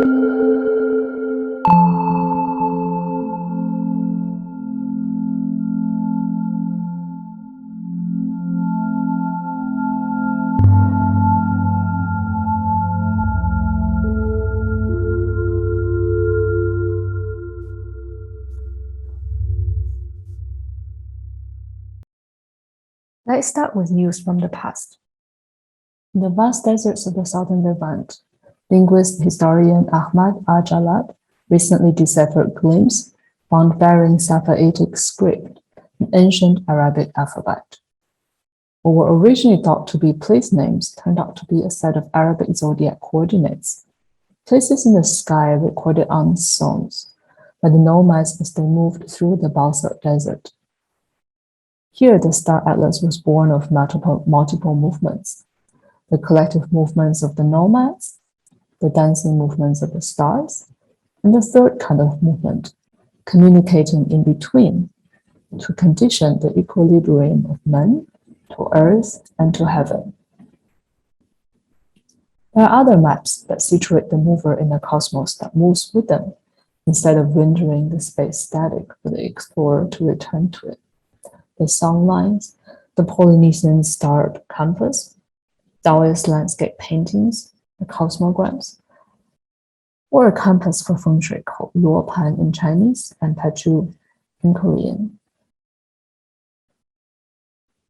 Let's start with news from the past. In the vast deserts of the southern Levant, linguist historian Ahmad Al-Jalad recently deciphered glyphs found bearing Safavidic script, an ancient Arabic alphabet. What were originally thought to be place names turned out to be a set of Arabic zodiac coordinates, places in the sky recorded on stones by the nomads as they moved through the Balsat Desert. Here, the star atlas was born of multiple movements, the collective movements of the nomads, the dancing movements of the stars, and the third kind of movement, communicating in between to condition the equilibrium of men to earth and to heaven. There are other maps that situate the mover in the cosmos that moves with them, instead of rendering the space static for the explorer to return to it. The sun lines, the Polynesian star compass, Taoist landscape paintings, the cosmograms, or a compass for feng shui called luopan in Chinese and Petroglyphs in Korean.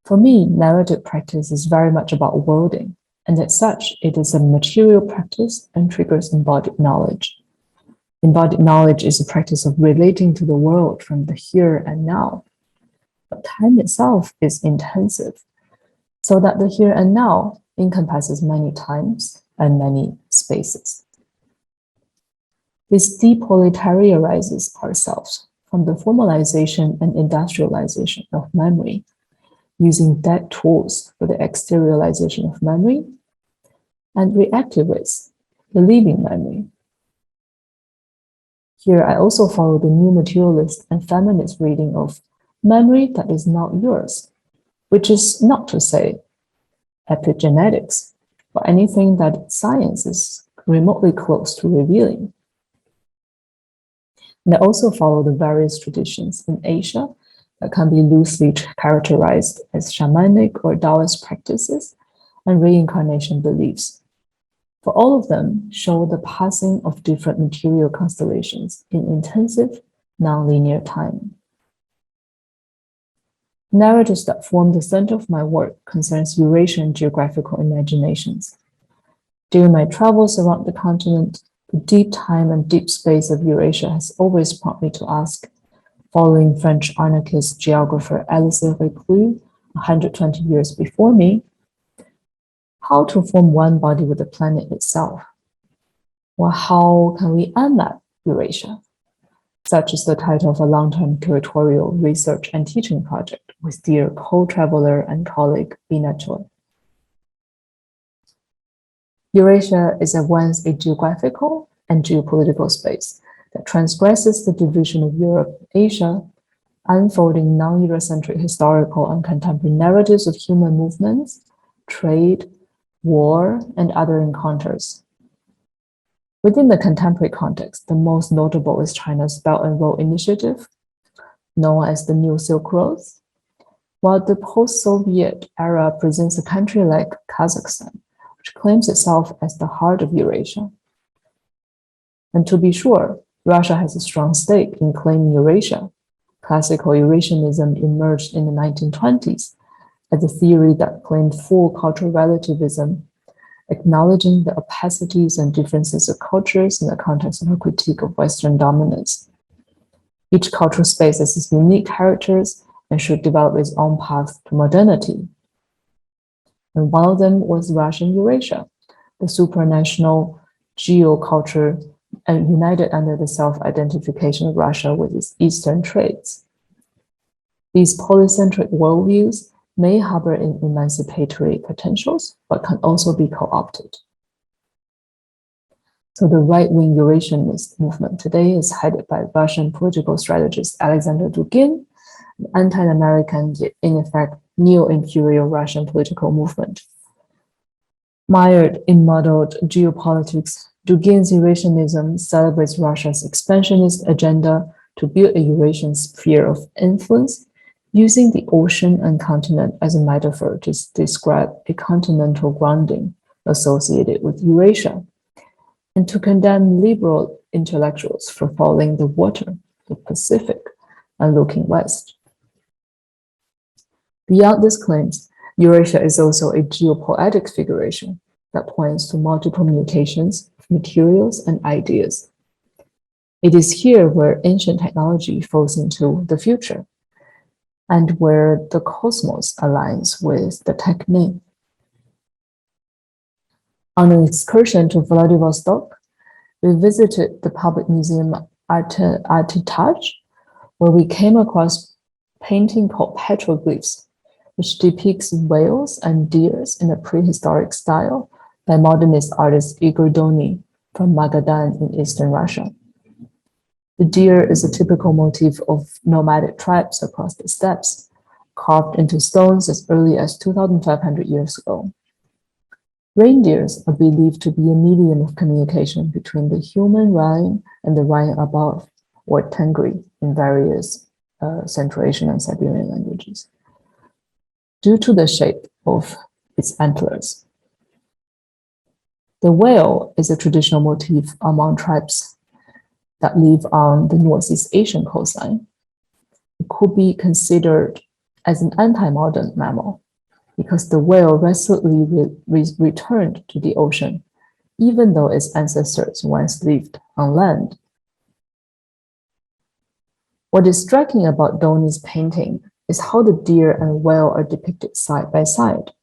For me, narrative practice is very much about worlding, and as such, it is a material practice and triggers embodied knowledge. Embodied knowledge is a practice of relating to the world from the here and now. But time itself is intensive, so that the here and now encompasses many times and many spaces. This depolitarizes ourselves from the formalization and industrialization of memory, using dead tools for the exteriorization of memory, and reactivates the living memory. Here, I also follow the new materialist and feminist reading of memory that is not yours, which is not to say epigenetics, or anything that science is remotely close to revealing. And I also follow the various traditions in Asia that can be loosely characterized as shamanic or Taoist practices and reincarnation beliefs. For all of them show the passing of different material constellations in intensive, nonlinear time. Narratives that form the center of my work concerns Eurasian geographical imaginations. During my travels around the continent, the deep time and deep space of Eurasia has always prompted me to ask, following French anarchist geographer Alice Reclus 120 years before me, how to form one body with the planet itself? Or how can we unmap Eurasia? Such is the title of a long-term curatorial research and teaching project with dear co-traveler and colleague Bina Choi. Eurasia is at once a geographical and geopolitical space that transgresses the division of Europe and Asia, unfolding non-Eurocentric historical and contemporary narratives of human movements, trade, war, and other encounters. Within the contemporary context, the most notable is China's Belt and Road Initiative, known as the New Silk Road, while the post-Soviet era presents a country like Kazakhstan, which claims itself as the heart of Eurasia. And to be sure, Russia has a strong stake in claiming Eurasia. Classical Eurasianism emerged in the 1920s as a theory that claimed full cultural relativism, acknowledging the opacities and differences of cultures in the context of a critique of Western dominance. Each cultural space has its unique characters and should develop its own path to modernity. And one of them was Russian Eurasia, the supranational geoculture and united under the self-identification of Russia with its Eastern traits. These polycentric worldviews may harbor in emancipatory potentials, but can also be co-opted. So the right-wing Eurasianist movement today is headed by Russian political strategist Alexander Dugin, an anti-American, yet in effect neo-imperial Russian political movement. Mired in muddled geopolitics Dugin's Eurasianism celebrates Russia's expansionist agenda to build a Eurasian sphere of influence, using the ocean and continent as a metaphor to describe a continental grounding associated with Eurasia, and to condemn liberal intellectuals for following the water, the Pacific, and looking west. Beyond these claims, Eurasia is also a geopoetic figuration that points to multiple mutations of materials and ideas. It is here where ancient technology falls into the future, and where the cosmos aligns with the techne. On an excursion to Vladivostok, we visited the public museum Armitage, where we came across a painting called Petroglyphs, which depicts whales and deers in a prehistoric style by modernist artist Igor Doni from Magadan in eastern Russia. The deer is a typical motif of nomadic tribes across the steppes, carved into stones as early as 2,500 years ago. Reindeers are believed to be a medium of communication between the human Rhine and the Rhine above, or Tengri in various Central Asian and Siberian languages, due to the shape of its antlers. The whale is a traditional motif among tribes that live on the Northeast Asian coastline. It could be considered as an anti-modern mammal because the whale resolutely returned to the ocean, even though its ancestors once lived on land. What is striking about Doni's painting is how the deer and whale are depicted side by side.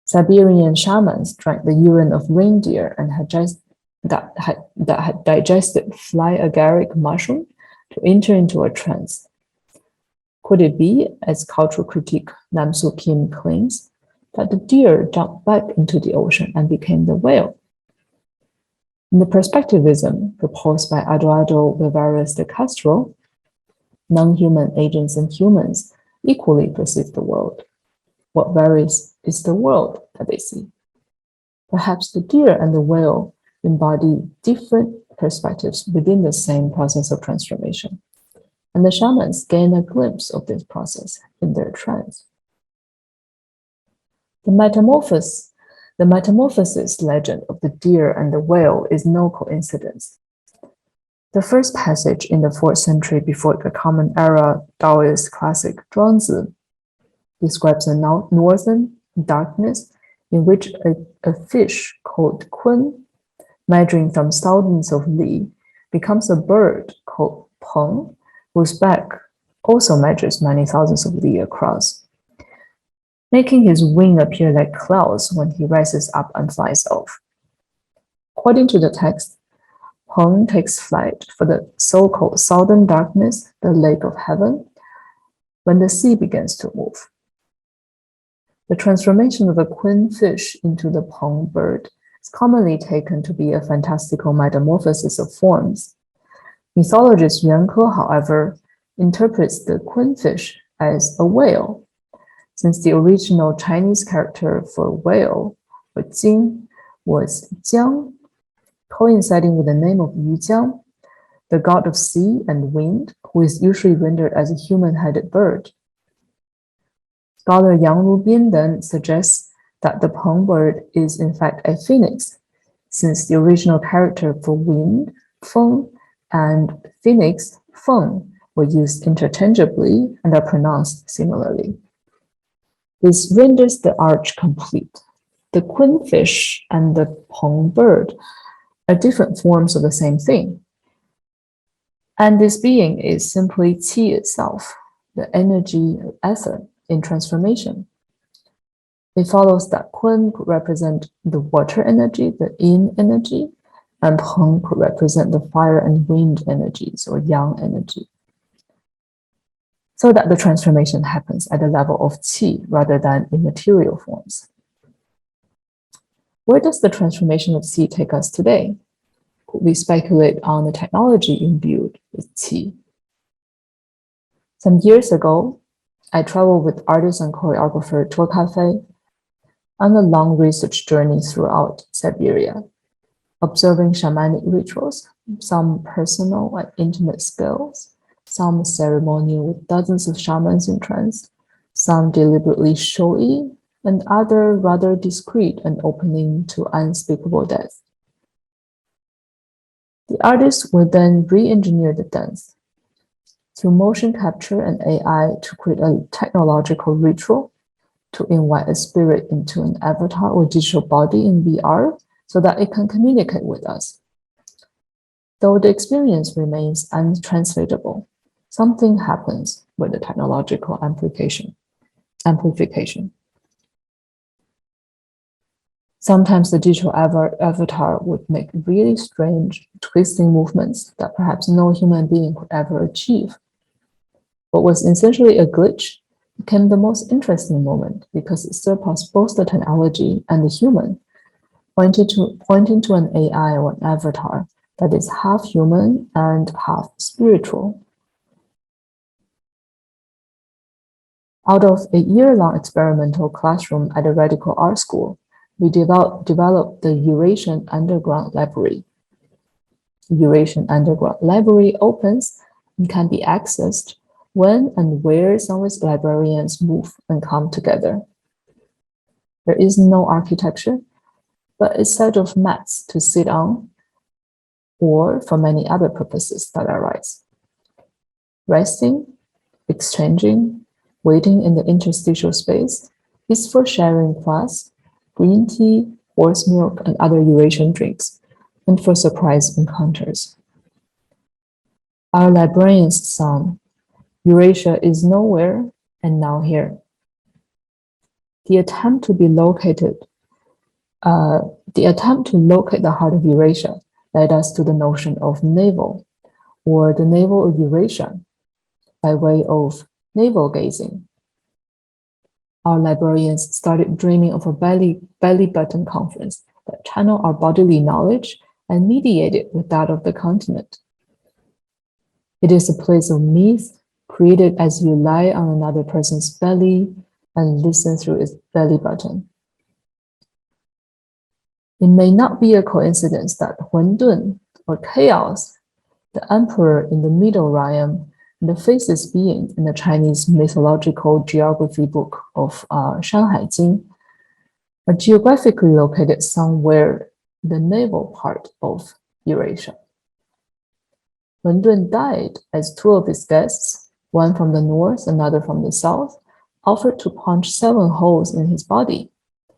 Siberian shamans drank the urine of reindeer and that had digested fly agaric mushroom to enter into a trance. Could it be, as cultural critic Namsu Kim claims, that the deer jumped back into the ocean and became the whale? In the perspectivism proposed by Eduardo Vivares de Castro, non-human agents and humans equally perceive the world. What varies is the world that they see. Perhaps the deer and the whale embody different perspectives within the same process of transformation, and the shamans gain a glimpse of this process in their trance. The metamorphosis legend of the deer and the whale is no coincidence. The first passage in the 4th century before the Common Era Taoist classic Zhuangzi describes a northern darkness in which a fish called kun, measuring from thousands of li, becomes a bird called peng, whose back also measures many thousands of li across, making his wing appear like clouds when he rises up and flies off. According to the text, Peng takes flight for the so-called southern darkness, the lake of heaven, when the sea begins to move. The transformation of a queen fish into the Peng bird is commonly taken to be a fantastical metamorphosis of forms. Mythologist Yuan Ke, however, interprets the queenfish as a whale, since the original Chinese character for whale, or jing, was jiang, coinciding with the name of Yu Jiang, the god of sea and wind, who is usually rendered as a human-headed bird. Scholar Yang Rubin then suggests that the Peng bird is in fact a phoenix, since the original character for wind, feng, and phoenix, feng, were used interchangeably and are pronounced similarly. This renders the arch complete. The queenfish and the Peng bird are different forms of the same thing. And this being is simply qi itself, the energy of ether in transformation. It follows that kun could represent the water energy, the yin energy, and peng could represent the fire and wind energies, or yang energy. So that the transformation happens at the level of qi rather than in material forms. Where does the transformation of qi take us today? Could we speculate on the technology imbued with qi? Some years ago, I traveled with artist and choreographer Tuo Cafe on a long research journey throughout Siberia. observing shamanic rituals, some personal and intimate skills, some ceremonial with dozens of shamans in trance, some deliberately showy, and other rather discreet and opening to unspeakable death. The artist will then re-engineer the dance through motion capture and AI to create a technological ritual to invite a spirit into an avatar or digital body in VR so that it can communicate with us. Though the experience remains untranslatable, something happens with the technological amplification. Sometimes the digital avatar would make really strange, twisting movements that perhaps no human being could ever achieve. What was essentially a glitch became the most interesting moment because it surpassed both the technology and the human, pointing to an AI or an avatar that is half human and half spiritual. Out of a year-long experimental classroom at a radical art school, we developed the Eurasian Underground Library. The Eurasian Underground Library opens and can be accessed when and where some of its librarians move and come together. There is no architecture, but a set of mats to sit on, or for many other purposes that arise. Resting, exchanging, waiting in the interstitial space is for sharing kvass, green tea, horse milk, and other Eurasian drinks, and for surprise encounters. Our librarian's song, Eurasia is nowhere and now here. The attempt to locate the heart of Eurasia led us to the notion of navel, or the navel of Eurasia, by way of navel gazing. Our librarians started dreaming of a belly button conference that channeled our bodily knowledge and mediated with that of the continent. It is a place of myth, created as you lie on another person's belly and listen through its belly button. It may not be a coincidence that Huandun, or chaos, the emperor in the middle realm, and the faceless being in the Chinese mythological geography book of Shanghai Jing, are geographically located somewhere in the naval part of Eurasia. Huandun died as two of his guests, one from the north, another from the south, offered to punch 7 holes in his body,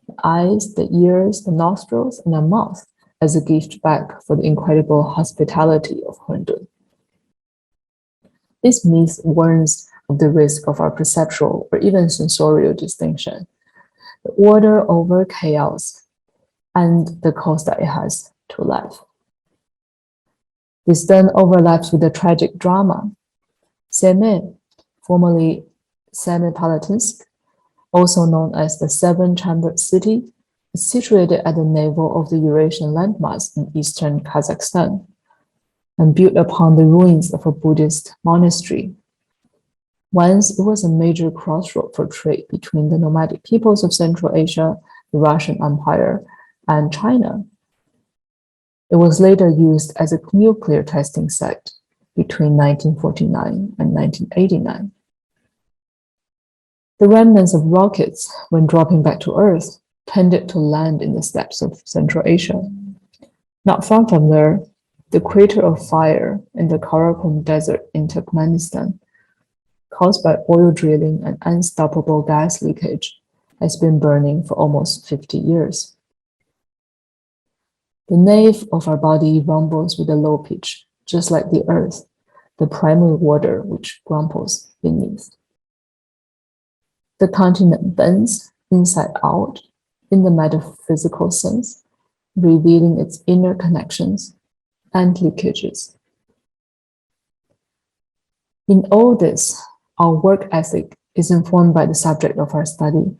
the eyes, the ears, the nostrils, and the mouth, as a gift back for the incredible hospitality of Huandun. This myth warns of the risk of our perceptual or even sensorial distinction, the order over chaos, and the cost that it has to life. This then overlaps with the tragic drama. Seme, formerly Semipalatinsk, also known as the Seven-Chambered City, is situated at the navel of the Eurasian landmass in eastern Kazakhstan, and built upon the ruins of a Buddhist monastery. Once it was a major crossroad for trade between the nomadic peoples of Central Asia, the Russian Empire, and China. It was later used as a nuclear testing site between 1949 and 1989. The remnants of rockets, when dropping back to Earth, tended to land in the steppes of Central Asia. Not far from there, the crater of fire in the Karakum Desert in Turkmenistan, caused by oil drilling and unstoppable gas leakage, has been burning for almost 50 years. The nave of our body rumbles with a low pitch, just like the earth, the primary water which grumbles beneath. The continent bends inside out in the metaphysical sense, revealing its inner connections and leakages. In all this, our work ethic is informed by the subject of our study,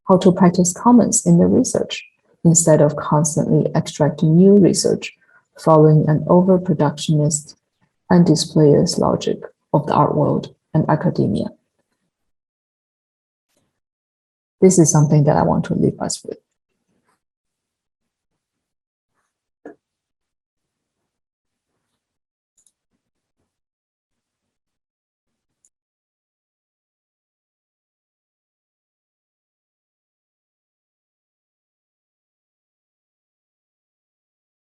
how to practice commons in the research instead of constantly extracting new research, following an overproductionist and displayer's logic of the art world and academia. This is something that I want to leave us with.